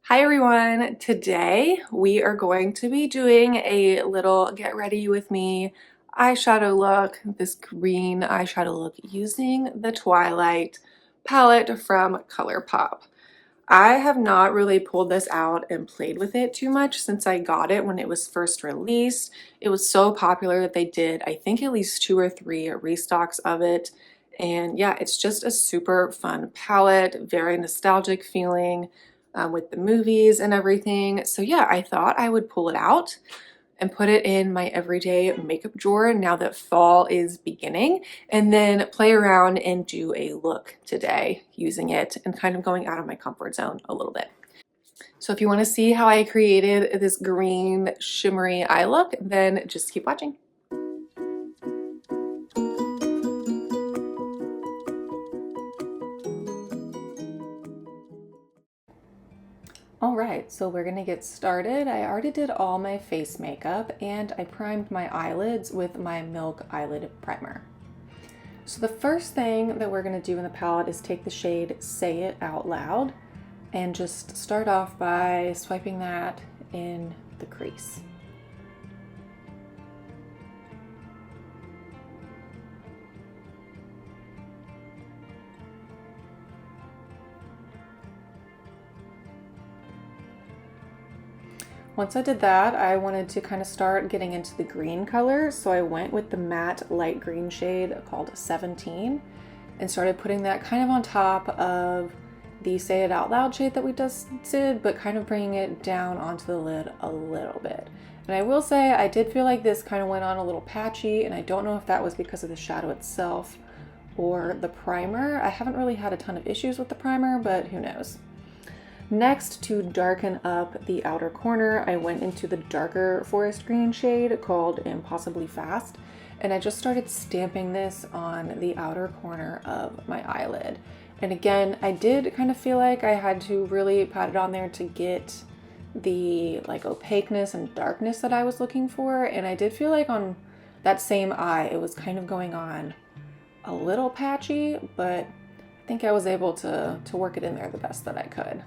Hi everyone! Today we are going to be doing a little get ready with me eyeshadow look, this green eyeshadow look using the Twilight palette from Colourpop. I have not really pulled this out and played with it too much since I got it when it was first released. It was so popular that they did, I think, at least 2 or 3 restocks of it. And yeah, it's just a super fun palette, very nostalgic feeling with the movies and everything. So yeah, I thought I would pull it out and put it in my everyday makeup drawer now that fall is beginning, and then play around and do a look today using it and kind of going out of my comfort zone a little bit. So if you want to see how I created this green shimmery eye look, then just keep watching. All right, so we're gonna get started. I already did all my face makeup and I primed my eyelids with my Milk Eyelid Primer. So the first thing that we're gonna do in the palette is take the shade Say It Out Loud and just start off by swiping that in the crease. Once I did that, I wanted to kind of start getting into the green color, so I went with the matte light green shade called 17 and started putting that kind of on top of the Say It Out Loud shade that we just did, but kind of bringing it down onto the lid a little bit. And I will say I did feel like this kind of went on a little patchy, and I don't know if that was because of the shadow itself or the primer. I haven't really had a ton of issues with the primer, but who knows. Next, to darken up the outer corner, I went into the darker forest green shade called Impossibly Fast, and I just started stamping this on the outer corner of my eyelid. And again, I did kind of feel like I had to really pat it on there to get the opaqueness and darkness that I was looking for, and I did feel like on that same eye it was kind of going on a little patchy, but I think I was able to work it in there the best that I could.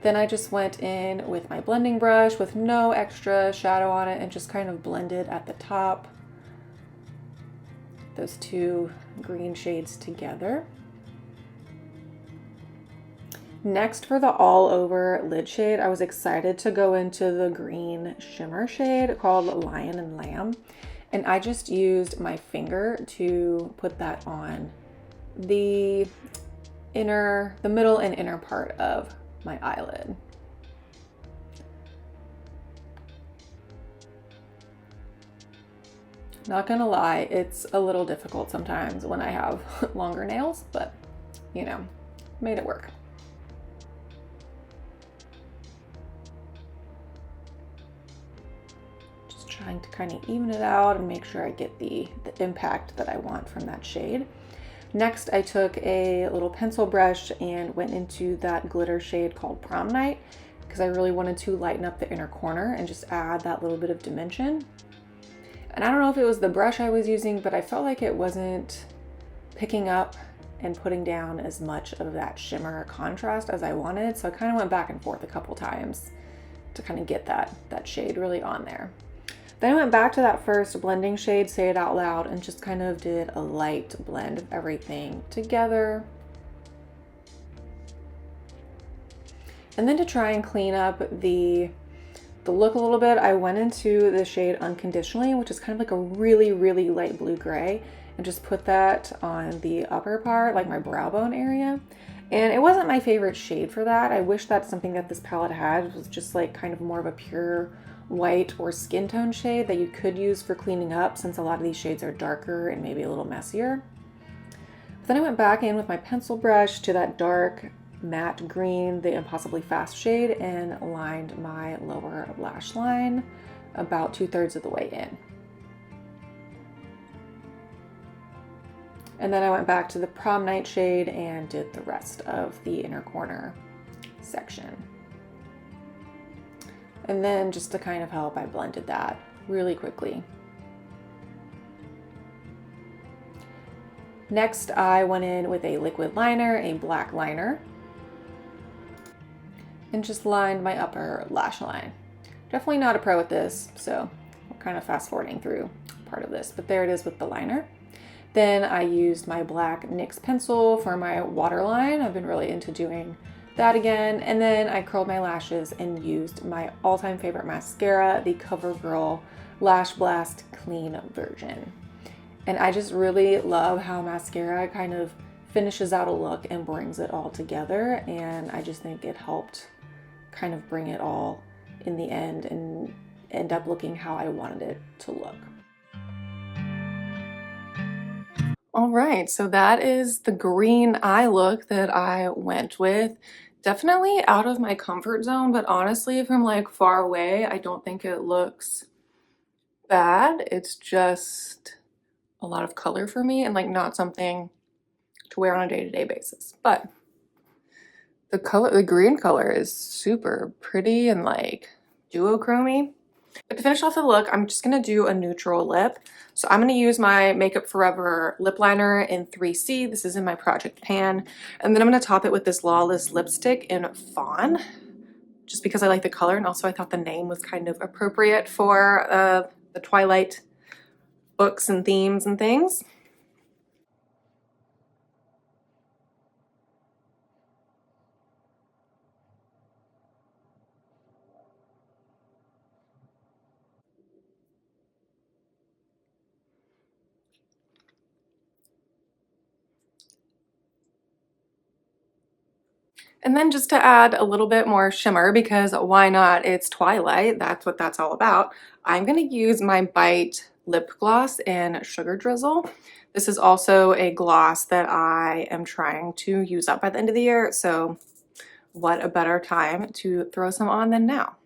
Then I just went in with my blending brush with no extra shadow on it and just kind of blended at the top those two green shades together. Next, for the all over lid shade, I was excited to go into the green shimmer shade called Lion and Lamb. And I just used my finger to put that on the middle and inner part of my eyelid. Not gonna lie, it's a little difficult sometimes when I have longer nails, but you know, made it work. Just trying to kind of even it out and make sure I get the impact that I want from that shade. Next, I took a little pencil brush and went into that glitter shade called Prom Night because I really wanted to lighten up the inner corner and just add that little bit of dimension. And I don't know if it was the brush I was using, but I felt like it wasn't picking up and putting down as much of that shimmer contrast as I wanted. So I kind of went back and forth a couple times to kind of get that shade really on there. Then I went back to that first blending shade, Say It Out Loud, and just kind of did a light blend of everything together. And then to try and clean up the look a little bit, I went into the shade Unconditionally, which is kind of like a really, really light blue gray, and just put that on the upper part, like my brow bone area. And it wasn't my favorite shade for that. I wish that's something that this palette had. It was just like kind of more of a pure white or skin tone shade that you could use for cleaning up, since a lot of these shades are darker and maybe a little messier. But then I went back in with my pencil brush to that dark matte green, the Impossibly Fast shade, and lined my lower lash line about 2/3 of the way in. And then I went back to the Prom Night shade and did the rest of the inner corner section. And then just to kind of help, I blended that really quickly. Next, I went in with a liquid liner, a black liner, and just lined my upper lash line. Definitely not a pro at this, so we're kind of fast forwarding through part of this, but there it is with the liner. Then I used my black NYX pencil for my waterline. I've been really into doing that again. And then I curled my lashes and used my all-time favorite mascara, the CoverGirl Lash Blast Clean version. And I just really love how mascara kind of finishes out a look and brings it all together. And I just think it helped kind of bring it all in the end and end up looking how I wanted it to look. All right, so that is the green eye look that I went with. Definitely out of my comfort zone, but honestly, from like far away, I don't think it looks bad. It's just a lot of color for me and like not something to wear on a day-to-day basis. But the green color is super pretty and like duochromy. But to finish off the look, I'm just gonna do a neutral lip. So I'm gonna use my Makeup Forever lip liner in 3C. This is in my Project Pan. And then I'm gonna top it with this Lawless lipstick in Fawn, just because I like the color, and also I thought the name was kind of appropriate for the Twilight books and themes and things. And then just to add a little bit more shimmer, because why not? It's Twilight, that's what that's all about. I'm gonna use my Bite lip gloss in Sugar Drizzle. This is also a gloss that I am trying to use up by the end of the year, so what a better time to throw some on than now.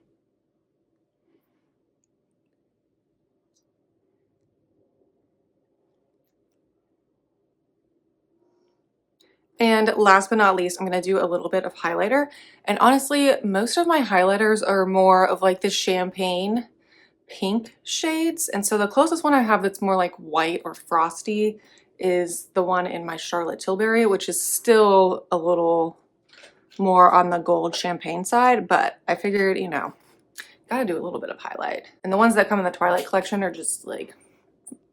And last but not least, I'm gonna do a little bit of highlighter. And honestly, most of my highlighters are more of like the champagne pink shades. And so the closest one I have that's more like white or frosty is the one in my Charlotte Tilbury, which is still a little more on the gold champagne side, but I figured, you know, gotta do a little bit of highlight. And the ones that come in the Twilight collection are just like,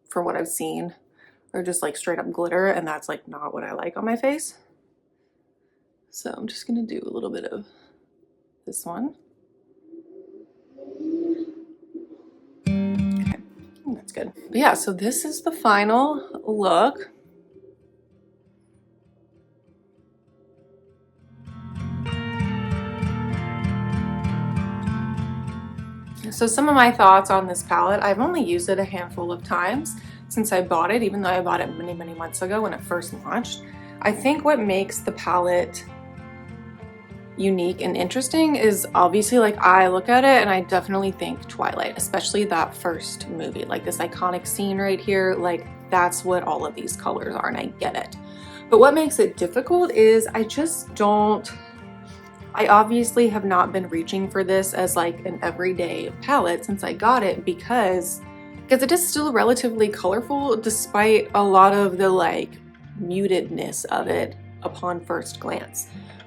from what I've seen, are just like straight up glitter, and that's like not what I like on my face. So I'm just gonna do a little bit of this one. Okay, that's good. But yeah, so this is the final look. So some of my thoughts on this palette, I've only used it a handful of times since I bought it, even though I bought it many, many months ago when it first launched. I think what makes the palette unique and interesting is obviously, like, I look at it and I definitely think Twilight, especially that first movie, like this iconic scene right here, like that's what all of these colors are, and I get it. But what makes it difficult is I obviously have not been reaching for this as like an everyday palette since I got it, because it is still relatively colorful despite a lot of the like mutedness of it upon first glance.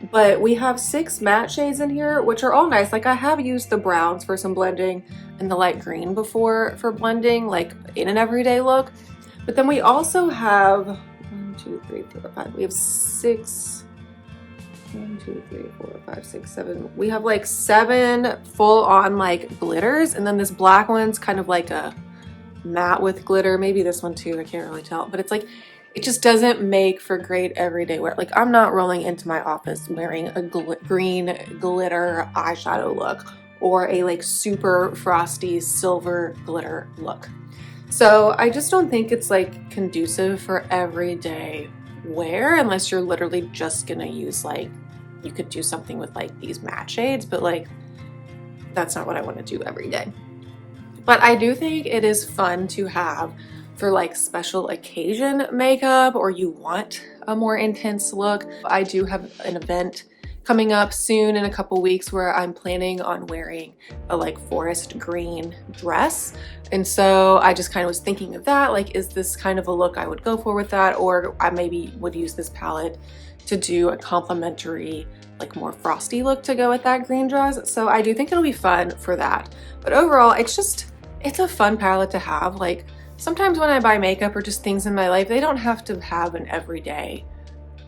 But we have 6 matte shades in here, which are all nice. Like, I have used the browns for some blending and the light green before for blending, like in an everyday look. But then we also have 1, 2, 3, 4, 5. We have 6. 1, 2, 3, 4, 5, 6, 7. We have like 7 full on like glitters, and then this black one's kind of like a matte with glitter. Maybe this one too, I can't really tell. But it's like, it just doesn't make for great everyday wear. Like, I'm not rolling into my office wearing a green glitter eyeshadow look or a like super frosty silver glitter look. So I just don't think it's like conducive for everyday wear, unless you're literally just gonna use, like, you could do something with like these matte shades, but like that's not what I want to do every day. But I do think it is fun to have for like special occasion makeup, or you want a more intense look. I do have an event coming up soon in a couple weeks where I'm planning on wearing a like forest green dress. And so I just kind of was thinking of that, like, is this kind of a look I would go for with that? Or I maybe would use this palette to do a complementary, like more frosty look to go with that green dress. So I do think it'll be fun for that. But overall, it's a fun palette to have. Like, sometimes when I buy makeup or just things in my life, they don't have to have an everyday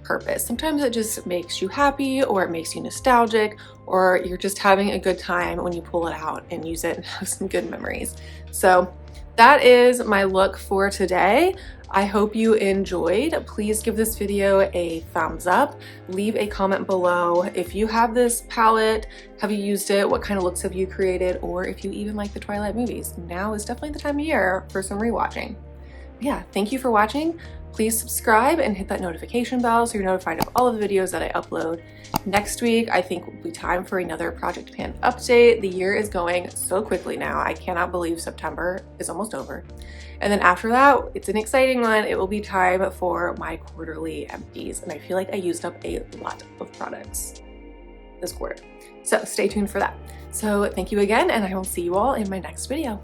purpose. Sometimes it just makes you happy, or it makes you nostalgic, or you're just having a good time when you pull it out and use it and have some good memories. So that is my look for today. I hope you enjoyed. Please give this video a thumbs up. Leave a comment below if you have this palette, have you used it, what kind of looks have you created, or if you even like the Twilight movies. Now is definitely the time of year for some rewatching. Yeah, thank you for watching. Please subscribe and hit that notification bell so you're notified of all of the videos that I upload. Next week, I think will be time for another Project Pan update. The year is going so quickly now. I cannot believe September is almost over. And then after that, it's an exciting one. It will be time for my quarterly empties. And I feel like I used up a lot of products this quarter. So stay tuned for that. So thank you again, and I will see you all in my next video.